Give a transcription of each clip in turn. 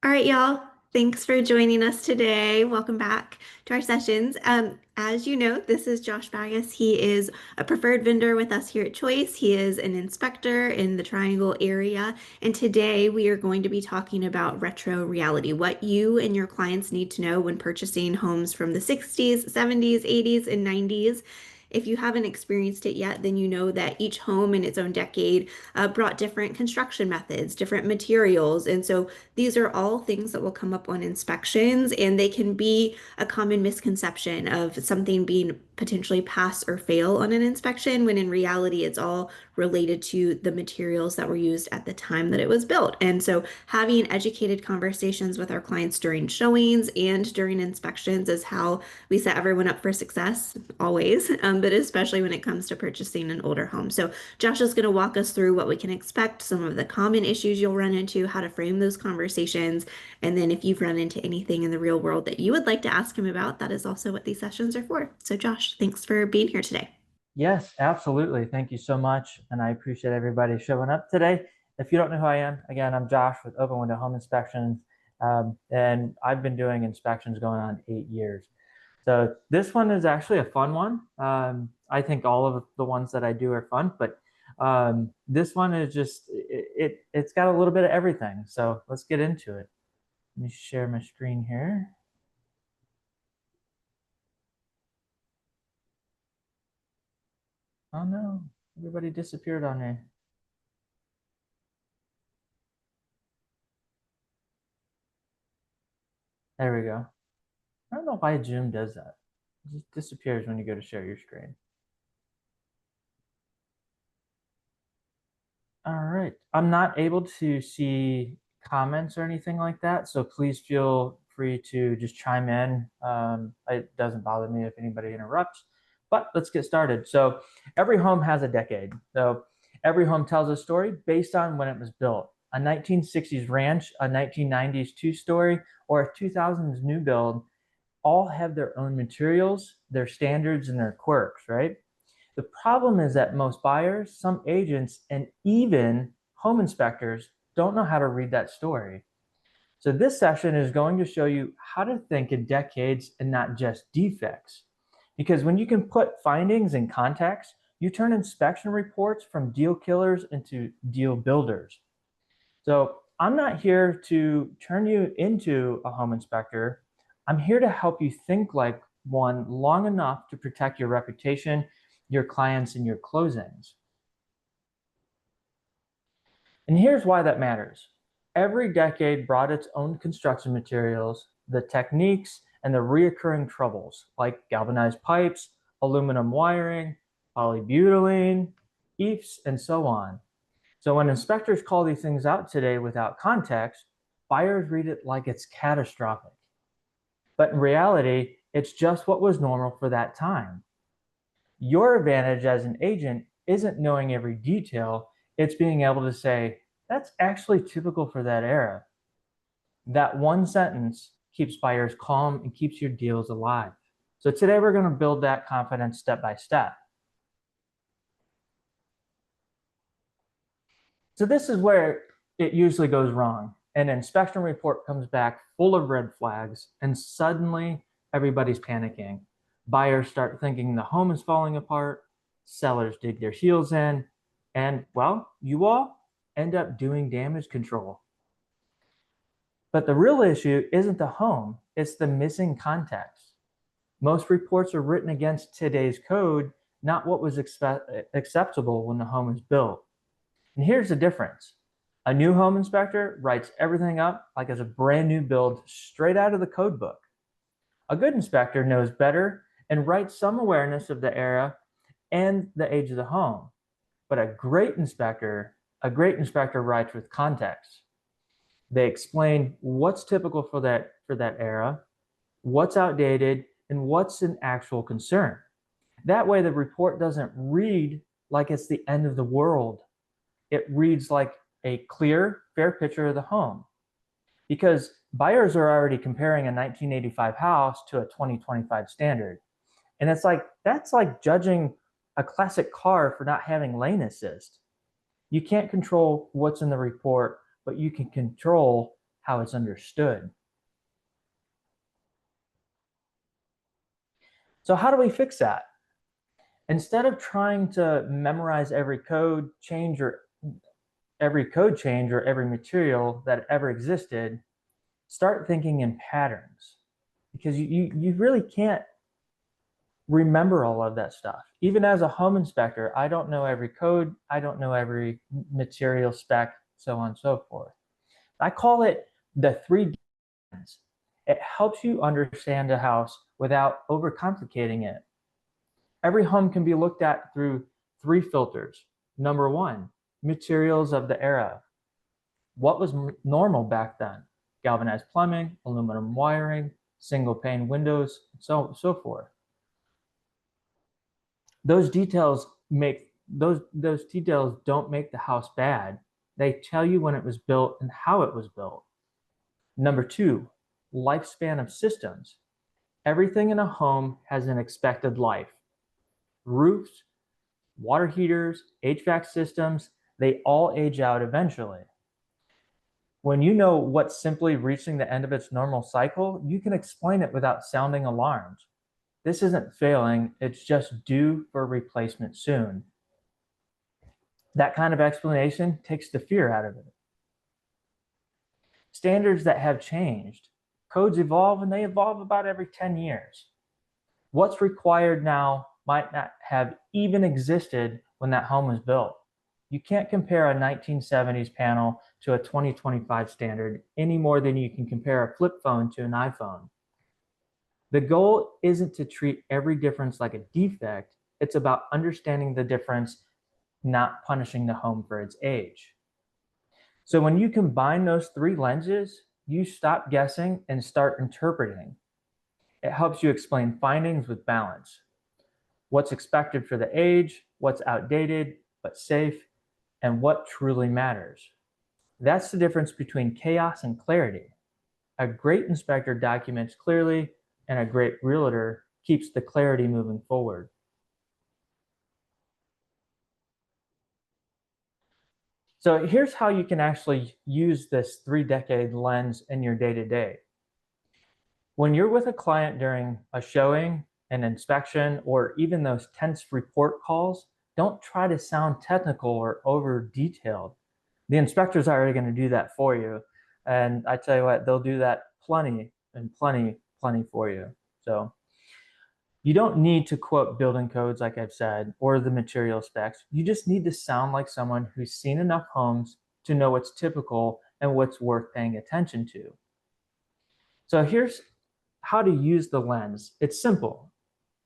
All right, y'all. Thanks for joining us today. Welcome back to our sessions. As you know, this is Josh Baugus. He is a preferred vendor with us here at Choice. He is an inspector in the Triangle area. And today we are going to be talking about retro reality, what you and your clients need to know when purchasing homes from the 60s, 70s, 80s, and 90s. If you haven't experienced it yet, then you know that each home in its own decade brought different construction methods, different materials. And so these are all things that will come up on inspections, and they can be a common misconception of something being potentially pass or fail on an inspection, when in reality, it's all related to the materials that were used at the time that it was built. And so, having educated conversations with our clients during showings and during inspections is how we set everyone up for success, always, but especially when it comes to purchasing an older home. So, Josh is going to walk us through what we can expect, some of the common issues you'll run into, how to frame those conversations, and then if you've run into anything in the real world that you would like to ask him about, that is also what these sessions are for. So, Josh, thanks for being here today. Yes, absolutely. Thank you so much. And I appreciate everybody showing up today. If you don't know who I am, again, I'm Josh with Open Window Home Inspections. And I've been doing inspections going on 8 years. So this one is actually a fun one. I think all of the ones that I do are fun, but this one is just, it's got a little bit of everything. So let's get into it. Let me share my screen here. Oh no, everybody disappeared on me. There we go. I don't know why Zoom does that. It just disappears when you go to share your screen. All right. I'm not able to see comments or anything like that, so please feel free to just chime in. It doesn't bother me if anybody interrupts, but let's get started. So every home has a decade. So every home tells a story based on when it was built. A 1960s ranch, a 1990s two-story, or a 2000s new build all have their own materials, their standards, and their quirks, right? The problem is that most buyers, some agents, and even home inspectors don't know how to read that story. So this session is going to show you how to think in decades and not just defects. Because when you can put findings in context, you turn inspection reports from deal killers into deal builders. So I'm not here to turn you into a home inspector. I'm here to help you think like one long enough to protect your reputation, your clients, and your closings. And here's why that matters. Every decade brought its own construction materials, the techniques, and the reoccurring troubles like galvanized pipes, aluminum wiring, polybutylene, EIFs, and so on. So when inspectors call these things out today without context, buyers read it like it's catastrophic. But in reality, it's just what was normal for that time. Your advantage as an agent isn't knowing every detail, it's being able to say, that's actually typical for that era. That one sentence keeps buyers calm and keeps your deals alive. So today we're going to build that confidence step by step. So this is where it usually goes wrong. An inspection report comes back full of red flags, and suddenly everybody's panicking. Buyers start thinking the home is falling apart, sellers dig their heels in, and well, you all end up doing damage control. But the real issue isn't the home, it's the missing context. Most reports are written against today's code, not what was acceptable when the home was built. And here's the difference. A new home inspector writes everything up like it's a brand new build straight out of the code book. A good inspector knows better and writes some awareness of the era and the age of the home. But a great inspector writes with context. They explain what's typical for that era, what's outdated, and what's an actual concern. That way the report doesn't read like it's the end of the world. It reads like a clear, fair picture of the home. Because buyers are already comparing a 1985 house to a 2025 standard. And it's like, that's like judging a classic car for not having lane assist. You can't control what's in the report, but you can control how it's understood. So how do we fix that? Instead of trying to memorize every code change or every material that ever existed, start thinking in patterns, because you really can't remember all of that stuff. Even as a home inspector, I don't know every code, I don't know every material spec, so on and so forth. I call it the 3Ds. It helps you understand a house without overcomplicating it. Every home can be looked at through 3 filters. Number 1, materials of the era. What was normal back then? Galvanized plumbing, aluminum wiring, single pane windows, so forth. Those details don't make the house bad. They tell you when it was built and how it was built. Number 2, lifespan of systems. Everything in a home has an expected life. Roofs, water heaters, HVAC systems, they all age out eventually. When you know what's simply reaching the end of its normal cycle, you can explain it without sounding alarmed. This isn't failing, it's just due for replacement soon. That kind of explanation takes the fear out of it. Standards that have changed. Codes evolve, and they evolve about every 10 years. What's required now might not have even existed when that home was built. You can't compare a 1970s panel to a 2025 standard any more than you can compare a flip phone to an iPhone. The goal isn't to treat every difference like a defect, it's about understanding the difference, not punishing the home for its age. So when you combine those 3 lenses, you stop guessing and start interpreting. It helps you explain findings with balance. What's expected for the age, what's outdated but safe, and what truly matters. That's the difference between chaos and clarity. A great inspector documents clearly, and a great realtor keeps the clarity moving forward. So here's how you can actually use this 3-decade lens in your day-to-day. When you're with a client during a showing, an inspection, or even those tense report calls, don't try to sound technical or over detailed. The inspector's already going to do that for you. And I tell you what, they'll do that plenty for you. So you don't need to quote building codes, like I've said, or the material specs. You just need to sound like someone who's seen enough homes to know what's typical and what's worth paying attention to. So here's how to use the lens. It's simple.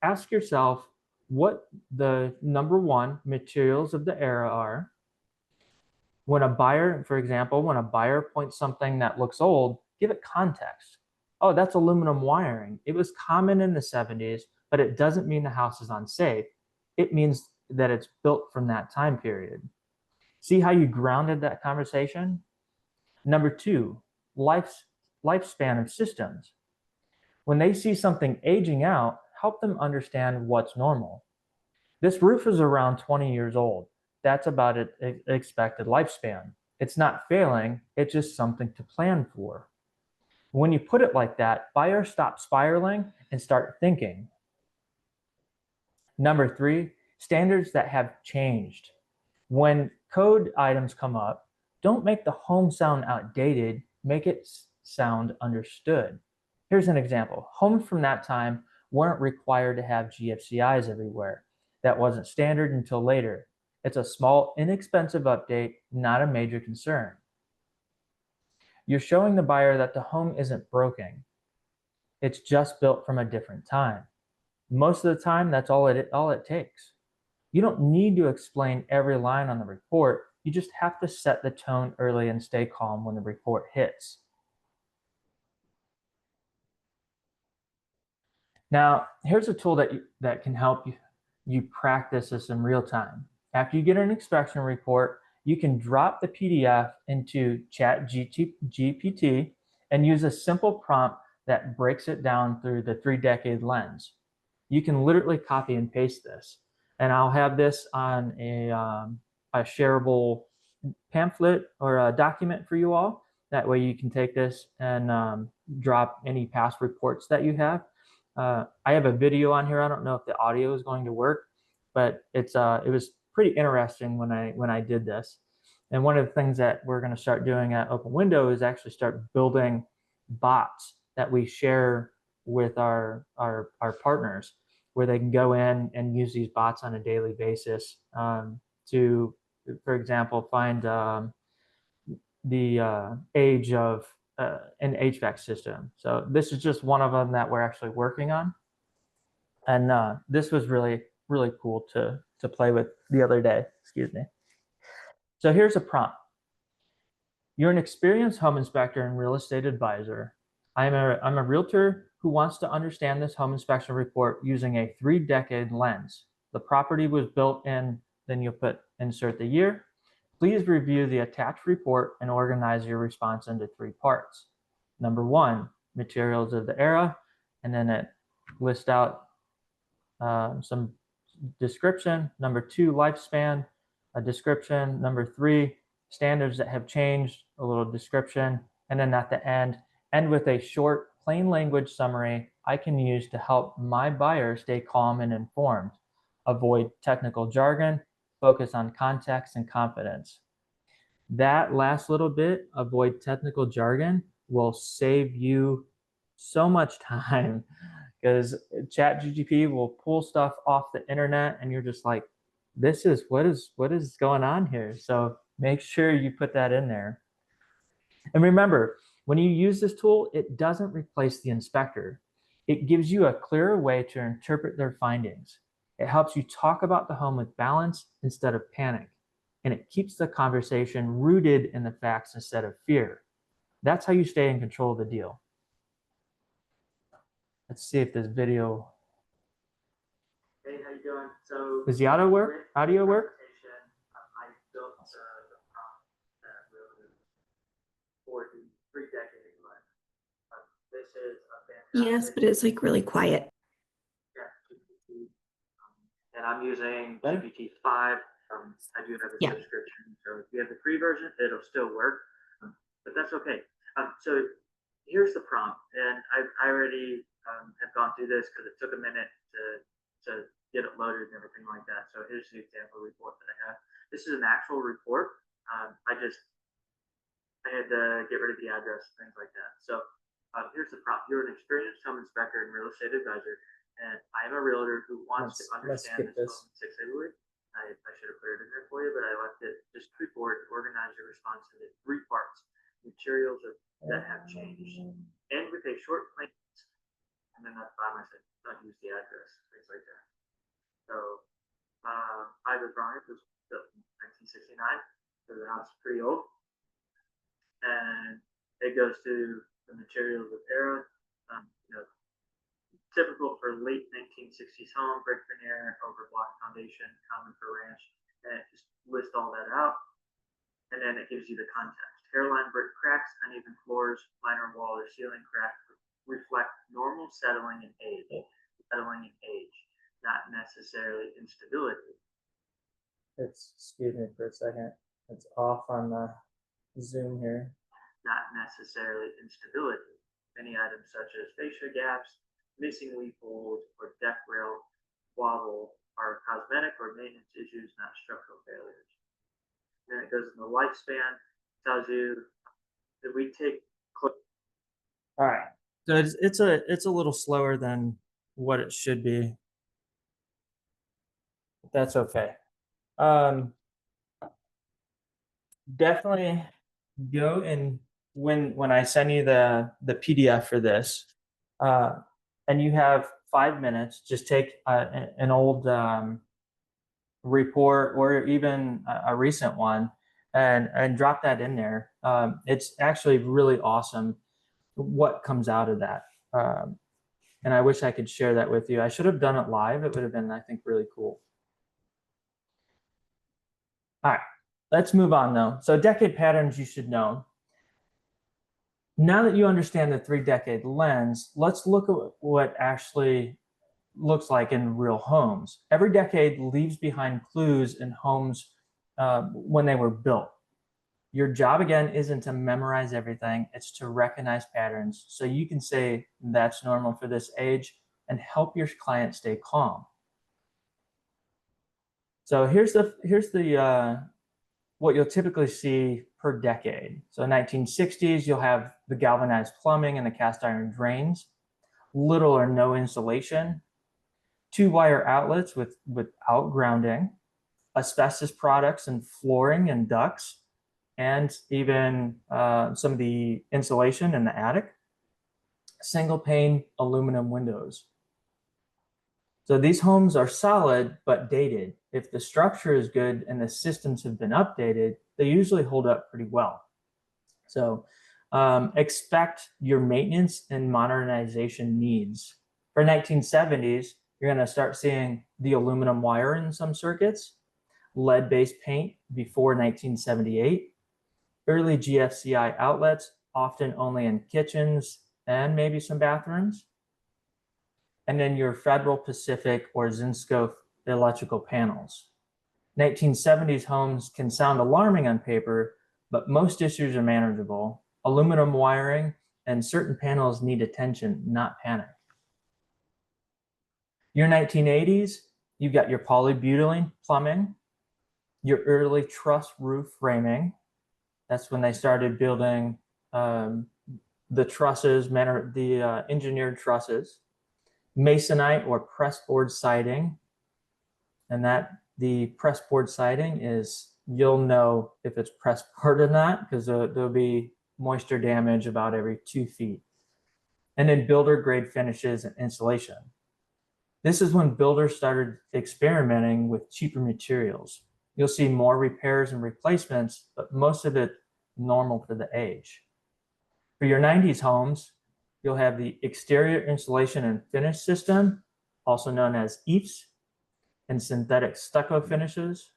Ask yourself what the number 1 materials of the era are. When a buyer, for example, when a buyer points something that looks old, give it context. Oh, that's aluminum wiring. It was common in the 70s, but it doesn't mean the house is unsafe. It means that it's built from that time period. See how you grounded that conversation? Number 2, lifespan of systems. When they see something aging out, help them understand what's normal. This roof is around 20 years old. That's about its expected lifespan. It's not failing, it's just something to plan for. When you put it like that, buyers stop spiraling and start thinking. Number 3, standards that have changed. When code items come up, don't make the home sound outdated, make it sound understood. Here's an example. Homes from that time weren't required to have GFCIs everywhere. That wasn't standard until later. It's a small, inexpensive update, not a major concern. You're showing the buyer that the home isn't broken. It's just built from a different time. Most of the time, that's all it takes. You don't need to explain every line on the report. You just have to set the tone early and stay calm when the report hits. Now, here's a tool that can help you practice this in real time. After you get an inspection report, you can drop the PDF into ChatGPT and use a simple prompt that breaks it down through the 3-decade lens. You can literally copy and paste this. And I'll have this on a shareable pamphlet or a document for you all. That way you can take this and drop any past reports that you have. I have a video on here. I don't know if the audio is going to work, but it was pretty interesting when I did this. And one of the things that we're going to start doing at Open Window is actually start building bots that we share with our partners, where they can go in and use these bots on a daily basis to, for example, find the age of an HVAC system. So this is just one of them that we're actually working on. And this was really, really cool to play with the other day, excuse me. So here's a prompt. You're an experienced home inspector and real estate advisor. I'm a realtor who wants to understand this home inspection report using a 3-decade lens. The property was built in, then you'll insert the year. Please review the attached report and organize your response into 3 parts. Number 1, materials of the era, and then it lists out some description. Number 2, lifespan, a description. Number 3, standards that have changed, a little description. And then at the end with a short, plain language summary I can use to help my buyer stay calm and informed. Avoid technical jargon, focus on context and confidence. That last little bit, avoid technical jargon, will save you so much time because ChatGPT will pull stuff off the internet and you're just like, what is going on here? So make sure you put that in there. And remember, when you use this tool, it doesn't replace the inspector. It gives you a clearer way to interpret their findings. It helps you talk about the home with balance instead of panic. And it keeps the conversation rooted in the facts instead of fear. That's how you stay in control of the deal. Let's see if this video. Hey, how you doing? So does the audio work? Audio work? I built the prompt that really for the 3-decade life. This is a fantastic. Yes, but it's like really quiet. Yeah, GPT, and I'm using Better? GPT-5. I do have a Yeah. subscription, so if you have the free version, it'll still work, but that's okay. So here's the prompt, and I already have gone through this because it took a minute to get it loaded and everything like that. So here's the example report that I have. This is an actual report. I had to get rid of the address, things like that. So here's the prompt. You're an experienced home inspector and real estate advisor, and I'm a realtor who wants to understand this home 6 February. I should have put it in there for you, but I left it just straightforward. Organize your response into 3 parts. Materials that have changed. And with a short plain, and then that's by myself. Don't use the address, things like that. So I was wrong. It was built in 1969, so the house is pretty old. And it goes to the materials of era. Typical for late 1960s home, brick veneer over block foundation, common for ranch, and it just lists all that out. And then it gives you the context. Hairline brick cracks, uneven floors, minor wall or ceiling cracks reflect normal settling in age. Not necessarily instability. Excuse me for a second. It's off on the Zoom here. Not necessarily instability. Many items such as fascia gaps, missing leaf holes, or deck rail wobble are cosmetic or maintenance issues, not structural failures. Then it goes in the lifespan, tells you that we take. All right. So it's a little slower than what it should be. That's okay. Definitely go and when I send you the PDF for this, and you have 5 minutes, just take an old report or even a recent one and drop that in there. It's actually really awesome what comes out of that. And I wish I could share that with you. I should have done it live. It would have been, I think, really cool. All right, let's move on though. So decade patterns you should know. Now that you understand the 3-decade lens, let's look at what actually looks like in real homes. Every decade leaves behind clues in homes when they were built. Your job again isn't to memorize everything, it's to recognize patterns so you can say that's normal for this age and help your client stay calm. So here's the what you'll typically see per decade. So 1960s, you'll have the galvanized plumbing and the cast iron drains, little or no insulation, 2-wire outlets without grounding, asbestos products in flooring and ducts, and even some of the insulation in the attic, single pane aluminum windows. So these homes are solid but dated. If the structure is good and the systems have been updated, they usually hold up pretty well. So expect your maintenance and modernization needs. For 1970s, you're going to start seeing the aluminum wire in some circuits, lead-based paint before 1978, early GFCI outlets, often only in kitchens and maybe some bathrooms, and then your Federal Pacific or Zinsco electrical panels. 1970s homes can sound alarming on paper, but most issues are manageable. Aluminum wiring and certain panels need attention, not panic. Your 1980s, you've got your polybutylene plumbing, your early truss roof framing. That's when they started building the trusses, the engineered trusses, masonite or pressboard siding, and that the pressboard siding is, you'll know if it's pressboard or not because there'll be moisture damage about every 2 feet. And then builder grade finishes and insulation. This is when builders started experimenting with cheaper materials. You'll see more repairs and replacements, but most of it normal for the age. For your 90s homes, you'll have the exterior insulation and finish system, also known as EIFS, and synthetic stucco finishes.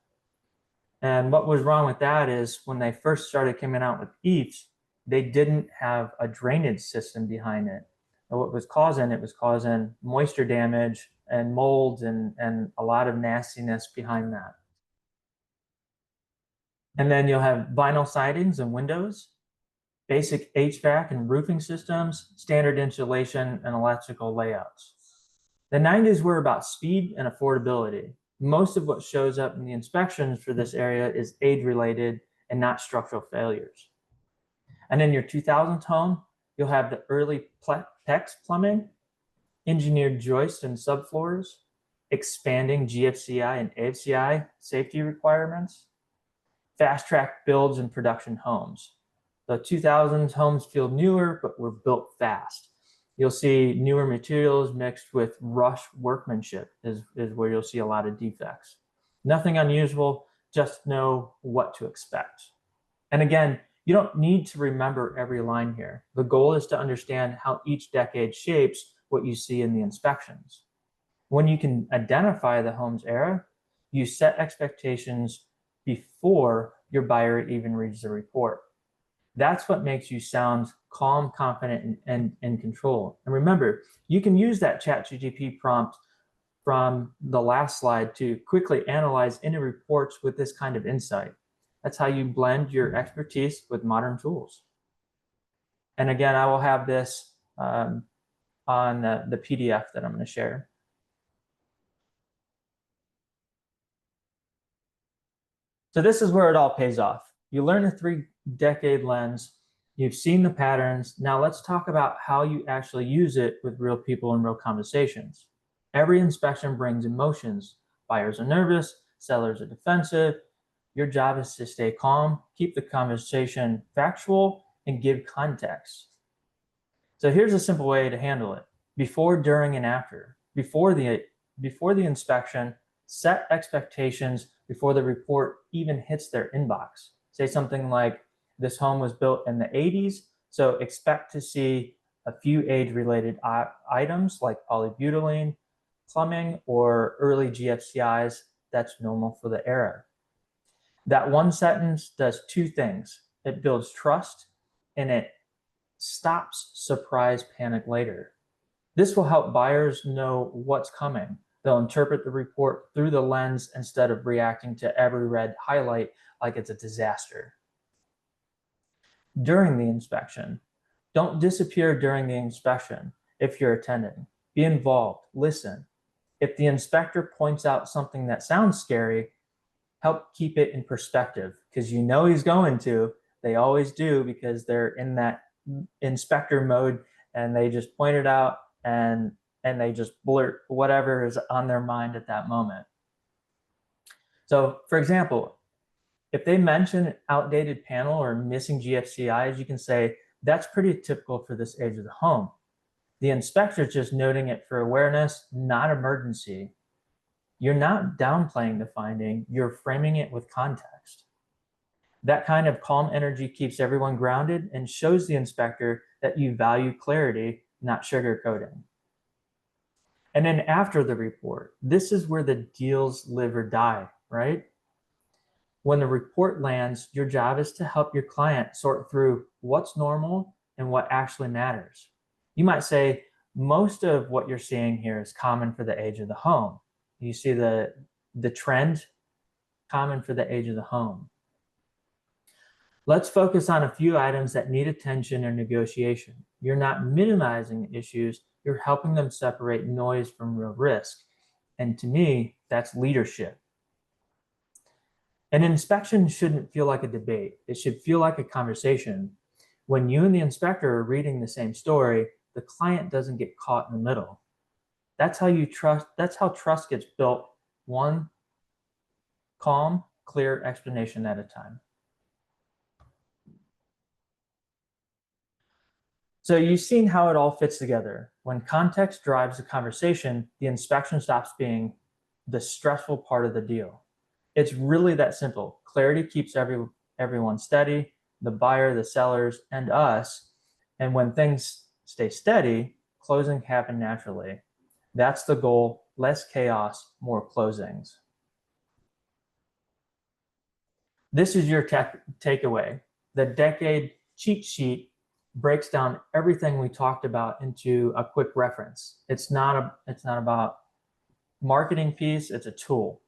And what was wrong with that is when they first started coming out with EIFS, they didn't have a drainage system behind it. And what was causing it was causing moisture damage and molds and a lot of nastiness behind that. And then you'll have vinyl sidings and windows, basic HVAC and roofing systems, standard insulation, and electrical layouts. The 90s were about speed and affordability. Most of what shows up in the inspections for this area is age-related and not structural failures. And in your 2000s home, you'll have the early PEX plumbing, engineered joists and subfloors, expanding GFCI and AFCI safety requirements, fast-track builds and production homes. The 2000s homes feel newer, but were built fast. You'll see newer materials mixed with rush workmanship is where you'll see a lot of defects. Nothing unusual, just know what to expect. And again, you don't need to remember every line here. The goal is to understand how each decade shapes what you see in the inspections. When you can identify the home's era, you set expectations before your buyer even reads the report. That's what makes you sound calm, confident, and in control. And remember, you can use that ChatGPT prompt from the last slide to quickly analyze any reports with this kind of insight. That's how you blend your expertise with modern tools. And again, I will have this on the PDF that I'm going to share. So this is where it all pays off. You learn a 3-decade lens, you've seen the patterns. Now let's talk about how you actually use it with real people and real conversations. Every inspection brings emotions. Buyers are nervous, sellers are defensive. Your job is to stay calm, keep the conversation factual, and give context. So here's a simple way to handle it. Before, during, and after. Before the inspection, set expectations before the report even hits their inbox. Say something like, this home was built in the 80s, so expect to see a few age-related items like polybutylene, plumbing, or early GFCIs. That's normal for the era. That one sentence does 2 things. It builds trust and it stops surprise panic later. This will help buyers know what's coming. They'll interpret the report through the lens instead of reacting to every red highlight like it's a disaster. during the inspection. Don't disappear during the inspection if you're attending. Be involved, listen. If the inspector points out something that sounds scary, help keep it in perspective, because you know he's going to. They always do, because they're in that inspector mode and they just point it out and they just blurt whatever is on their mind at that moment. So for example, if they mention outdated panel or missing GFCIs, you can say, that's pretty typical for this age of the home. The inspector is just noting it for awareness, not emergency. You're not downplaying the finding, you're framing it with context. That kind of calm energy keeps everyone grounded and shows the inspector that you value clarity, not sugarcoating. And then after the report, this is where the deals live or die, right? When the report lands, your job is to help your client sort through what's normal and what actually matters. You might say, most of what you're seeing here is common for the age of the home. You see the trend, common for the age of the home. Let's focus on a few items that need attention or negotiation. You're not minimizing issues, you're helping them separate noise from real risk. And to me, that's leadership. An inspection shouldn't feel like a debate. It should feel like a conversation. When you and the inspector are reading the same story, the client doesn't get caught in the middle. That's how trust gets built, one calm, clear explanation at a time. So you've seen how it all fits together. When context drives the conversation, the inspection stops being the stressful part of the deal. It's really that simple. Clarity keeps everyone steady, the buyer, the sellers, and us. And when things stay steady, closing happen naturally. That's the goal, less chaos, more closings. This is your takeaway. The decade cheat sheet breaks down everything we talked about into a quick reference. It's not about marketing piece, it's a tool.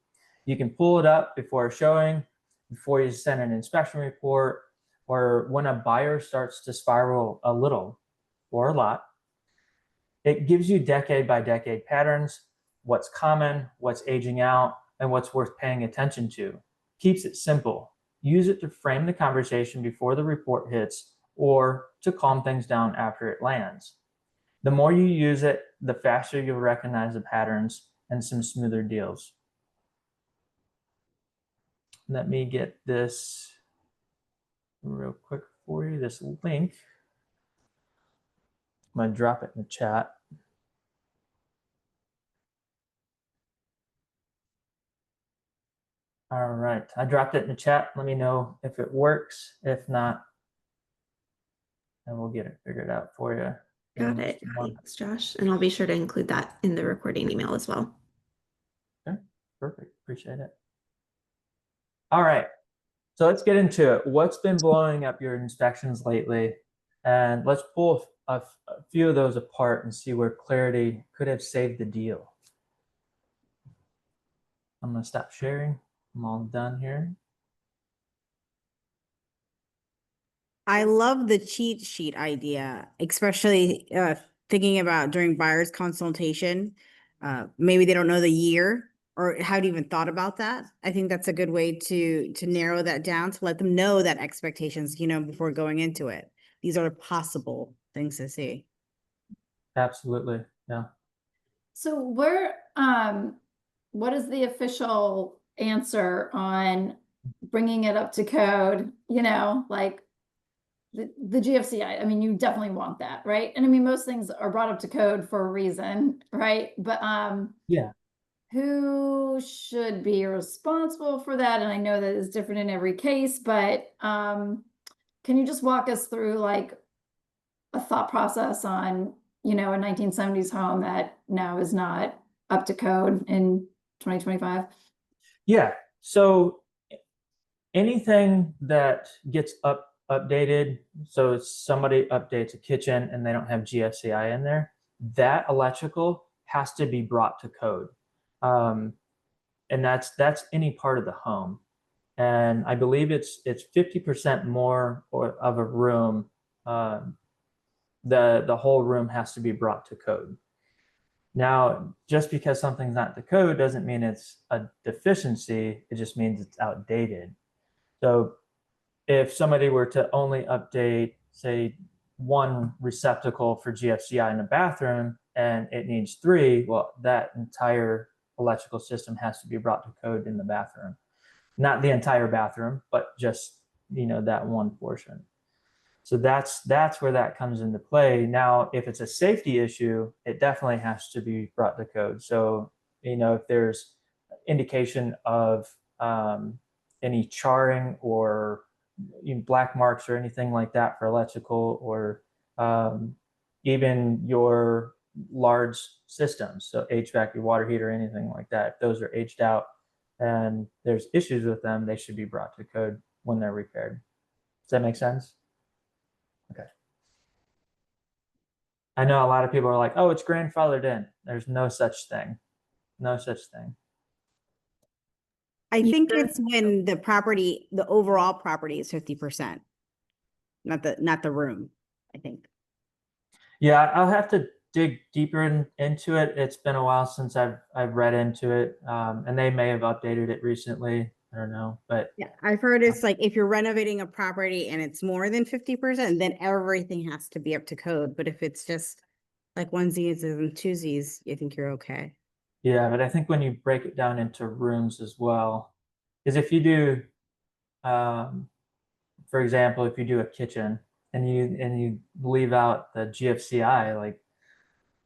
You can pull it up before a showing, before you send an inspection report, or when a buyer starts to spiral a little or a lot. It gives you decade by decade patterns, what's common, what's aging out, and what's worth paying attention to. Keeps it simple. Use it to frame the conversation before the report hits or to calm things down after it lands. The more you use it, the faster you'll recognize the patterns and some smoother deals. Let me get this real quick for you, this link. I'm going to drop it in the chat. All right, I dropped it in the chat. Let me know if it works. If not, then we'll get it figured out for you. Got it. Thanks, Josh. And I'll be sure to include that in the recording email as well. Okay, perfect. Appreciate it. All right, so let's get into it. What's been blowing up your inspections lately? And let's pull a few of those apart and see where clarity could have saved the deal. I'm going to stop sharing. I'm all done here. I love the cheat sheet idea, especially thinking about during buyer's consultation. Maybe they don't know the year or haven't even thought about that. I think that's a good way to narrow that down, to let them know that expectations, before going into it. These are possible things to see. Absolutely, yeah. So what is the official answer on bringing it up to code? Like the GFCI. I mean, you definitely want that, right? And I mean, most things are brought up to code for a reason, right? But yeah, who should be responsible for that? And I know that is different in every case, but can you just walk us through like a thought process on, a 1970s home that now is not up to code in 2025? Yeah, so anything that gets updated, so somebody updates a kitchen and they don't have GFCI in there, that electrical has to be brought to code. And that's any part of the home. and I believe it's 50% more of a room. The whole room has to be brought to code. Now, just because something's not to code doesn't mean it's a deficiency. It just means it's outdated. So if somebody were to only update, say, one receptacle for GFCI in the bathroom and it needs 3, well, that entire electrical system has to be brought to code in the bathroom. Not the entire bathroom, but just, that one portion. So that's where that comes into play. Now, if it's a safety issue, it definitely has to be brought to code. So, if there's indication of any charring or black marks or anything like that for electrical, or even your large systems, so HVAC, your water heater, anything like that, if those are aged out and there's issues with them, they should be brought to code when they're repaired. Does that make sense? Okay. I know a lot of people are like, oh, it's grandfathered in. There's no such thing. No such thing. I think it's when the overall property is 50%, not the room, I think. Yeah, I'll have to dig deeper into it. It's been a while since I've read into it, and they may have updated it recently. I don't know, but Yeah, I've heard it's like if you're renovating a property and it's more than 50%, then everything has to be up to code. But if it's just like onesies and twosies, I think you're okay. yeah, but I think when you break it down into rooms as well, is if you do, for example, if you do a kitchen and you leave out the GFCI, like,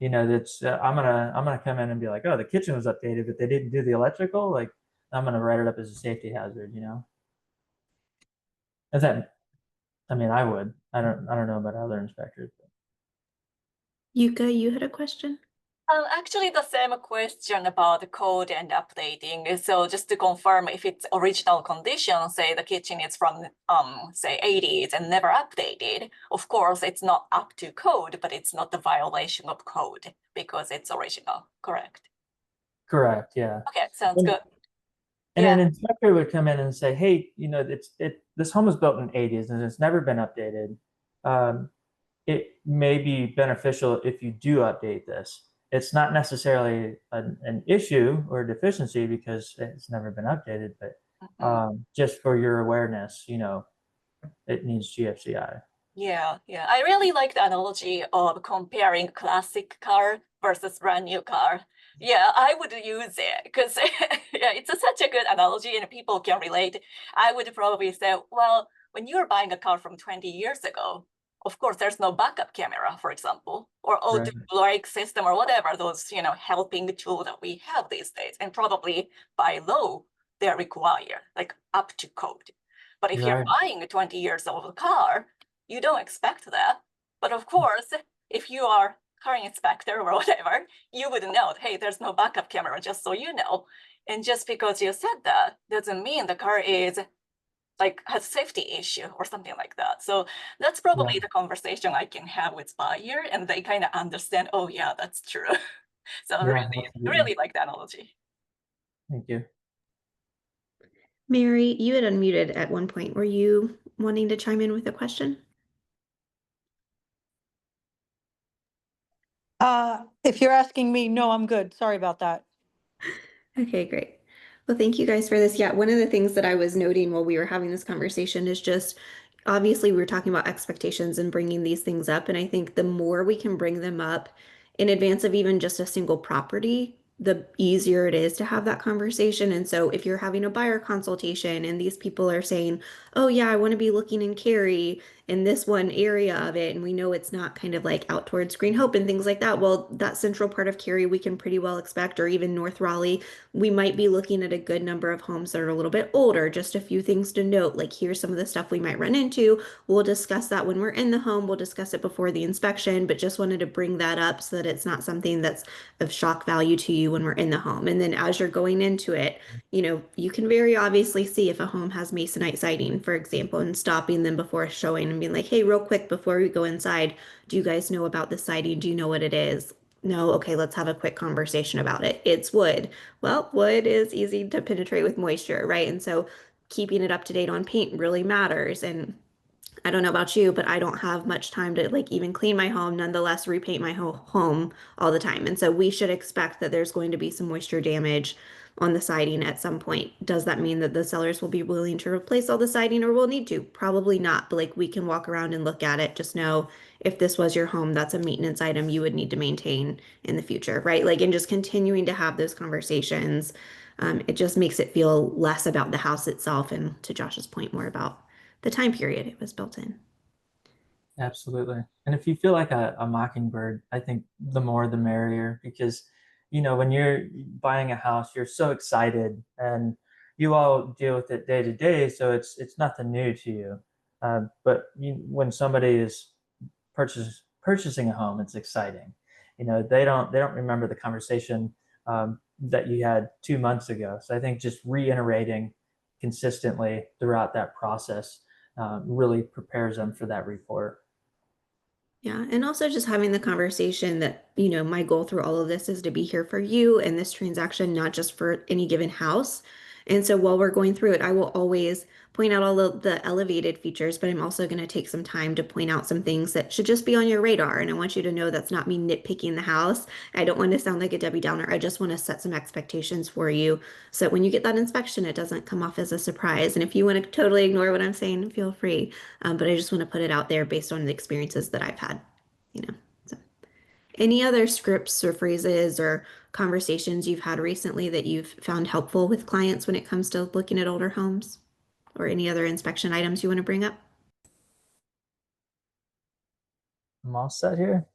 that's I'm gonna come in and be like, oh, the kitchen was updated, but they didn't do the electrical. Like, I'm gonna write it up as a safety hazard. Is that? I mean, I would. I don't know about other inspectors. Yuka, you had a question? Actually, the same question about the code and updating. So just to confirm, if it's original condition, say the kitchen is from say 80s and never updated, of course it's not up to code, but it's not the violation of code because it's original, correct? Correct. Yeah. Okay, sounds good. And Yeah. an inspector would come in and say, hey, this home was built in the 80s and it's never been updated. It may be beneficial if you do update this. It's not necessarily an issue or a deficiency because it's never been updated, but just for your awareness, it needs GFCI. Yeah. I really like the analogy of comparing classic car versus brand new car. Yeah, I would use it because yeah, it's such a good analogy and people can relate. I would probably say, well, when you're buying a car from 20 years ago, of course, there's no backup camera, for example, or auto brake system or whatever, those, helping tool that we have these days. And probably by law, they're required, like up to code. But if you're buying a 20 years old car, you don't expect that. But of course, if you are car inspector or whatever, you would know, hey, there's no backup camera, just so you know. And just because you said that doesn't mean the car is like has safety issue or something like that. So that's probably the conversation I can have with buyer, and they kind of understand, oh yeah, that's true. So really like the analogy. Thank you. Mary, you had unmuted at one point. Were you wanting to chime in with a question? If you're asking me, no, I'm good. Sorry about that. Okay, great. Well, thank you guys for this. Yeah, one of the things that I was noting while we were having this conversation is just obviously we were talking about expectations and bringing these things up. And I think the more we can bring them up in advance of even just a single property, the easier it is to have that conversation. And so if you're having a buyer consultation and these people are saying, oh yeah, I want to be looking in Cary in this one area of it, and we know it's not kind of like out towards Green Hope and things like that. Well, that central part of Cary we can pretty well expect, or even North Raleigh, we might be looking at a good number of homes that are a little bit older. Just a few things to note, like here's some of the stuff we might run into. We'll discuss that when we're in the home. We'll discuss it before the inspection, but just wanted to bring that up so that it's not something that's of shock value to you when we're in the home. And then as you're going into it, you can very obviously see if a home has masonite siding, for example, and stopping them before showing and being like, hey, real quick, before we go inside, do you guys know about the siding? Do you know what it is? No, okay, let's have a quick conversation about it. It's wood. Well, wood is easy to penetrate with moisture, right? And so keeping it up to date on paint really matters. And I don't know about you, but I don't have much time to like even clean my home, nonetheless repaint my whole home all the time. And so we should expect that there's going to be some moisture damage on the siding at some point. Does that mean that the sellers will be willing to replace all the siding or will need to? Probably not, but like we can walk around and look at it. Just know if this was your home, that's a maintenance item you would need to maintain in the future, right? Like, and just continuing to have those conversations. It just makes it feel less about the house itself and to Josh's point, more about the time period it was built in. Absolutely. And if you feel like a mockingbird, I think the more the merrier, because when you're buying a house, you're so excited and you all deal with it day to day, so it's nothing new to you. But when somebody is purchasing a home, it's exciting. They don't remember the conversation that you had 2 months ago. So I think just reiterating consistently throughout that process really prepares them for that report. Yeah, and also just having the conversation that, my goal through all of this is to be here for you and this transaction, not just for any given house. And so while we're going through it, I will always point out all of the elevated features, but I'm also going to take some time to point out some things that should just be on your radar. And I want you to know that's not me nitpicking the house. I don't want to sound like a Debbie Downer. I just want to set some expectations for you so that when you get that inspection, it doesn't come off as a surprise. And if you want to totally ignore what I'm saying, feel free. But I just want to put it out there based on the experiences that I've had, you know. So, any other scripts or phrases or conversations you've had recently that you've found helpful with clients when it comes to looking at older homes, or any other inspection items you want to bring up? I'm all set here.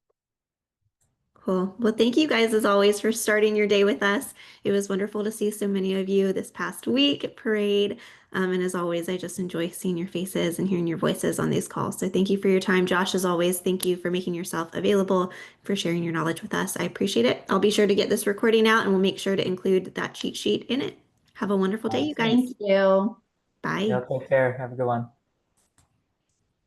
Cool. Well, thank you guys as always for starting your day with us. It was wonderful to see so many of you this past week at Parade. And as always, I just enjoy seeing your faces and hearing your voices on these calls. So thank you for your time. Josh, as always, thank you for making yourself available, for sharing your knowledge with us. I appreciate it. I'll be sure to get this recording out and we'll make sure to include that cheat sheet in it. Have a wonderful day, you guys. Thank you. Bye. Yeah, take care. Have a good one.